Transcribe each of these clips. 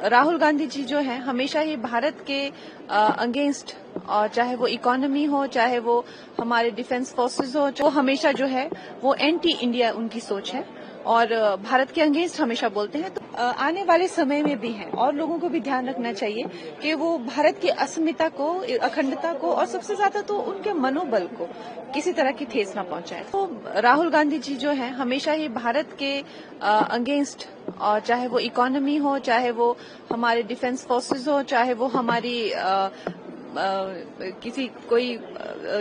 राहुल गांधी जी जो हैं हमेशा ही भारत के अगेंस्ट, और चाहे वो इकोनॉमी हो, चाहे वो हमारे डिफेंस फोर्सेस हो, वो हमेशा जो है वो एंटी इंडिया उनकी सोच है और भारत के अगेंस्ट हमेशा बोलते हैं। तो आने वाले समय में भी हैं और लोगों को भी ध्यान रखना चाहिए कि वो भारत की अस्मिता को, अखंडता को और सबसे ज्यादा तो उनके मनोबल को किसी तरह की ठेस न पहुंचाए। तो राहुल गांधी जी जो हैं हमेशा ही भारत के अगेंस्ट, और चाहे वो इकोनॉमी हो, चाहे वो हमारे डिफेंस फोर्सेस हो, चाहे वो हमारी किसी कोई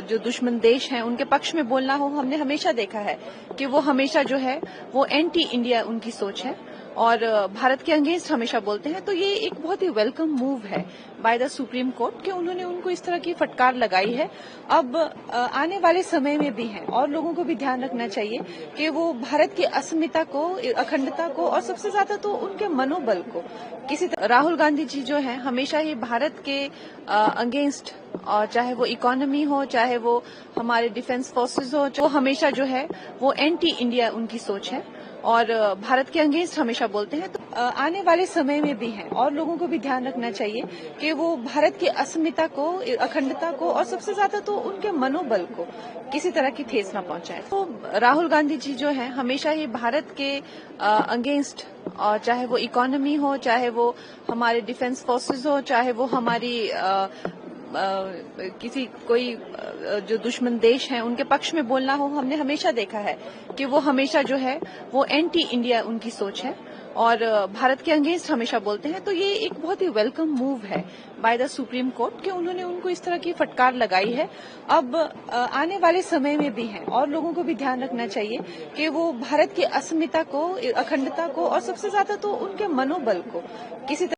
जो दुश्मन देश हैं उनके पक्ष में बोलना हो, हमने हमेशा देखा है कि वो हमेशा जो है वो एंटी इंडिया उनकी सोच है और भारत के अगेंस्ट हमेशा बोलते हैं। तो ये एक बहुत ही वेलकम मूव है बाय द सुप्रीम कोर्ट कि उन्होंने उनको इस तरह की फटकार लगाई है। अब आने वाले समय में भी हैं और लोगों को भी ध्यान रखना चाहिए कि वो भारत की अस्मिता को, अखंडता को और सबसे ज्यादा तो उनके मनोबल को किसी तरह। राहुल गांधी जी जो हैं हमेशा ही भारत के अगेंस्ट, और चाहे वो इकोनॉमी हो, चाहे वो हमारे डिफेंस फोर्सेस हो, वो हमेशा जो है वो एंटी इंडिया उनकी सोच है और भारत के अगेंस्ट हमेशा बोलते हैं। तो आने वाले समय में भी हैं और लोगों को भी ध्यान रखना चाहिए कि वो भारत की अस्मिता को, अखंडता को और सबसे ज्यादा तो उनके मनोबल को किसी तरह की ठेस न पहुंचाए। तो राहुल गांधी जी जो हैं हमेशा ही भारत के अगेंस्ट, और चाहे वो इकोनॉमी हो, चाहे वो हमारे डिफेंस फोर्सेस हो, चाहे वो हमारी किसी कोई जो दुश्मन देश हैं उनके पक्ष में बोलना हो, हमने हमेशा देखा है कि वो हमेशा जो है वो एंटी इंडिया उनकी सोच है और भारत के अगेंस्ट हमेशा बोलते हैं। तो ये एक बहुत ही वेलकम मूव है बाय द सुप्रीम कोर्ट कि उन्होंने उनको इस तरह की फटकार लगाई है। अब आने वाले समय में भी हैं और लोगों को भी ध्यान रखना चाहिए कि वो भारत की अस्मिता को, अखंडता को और सबसे ज्यादा तो उनके मनोबल को किसी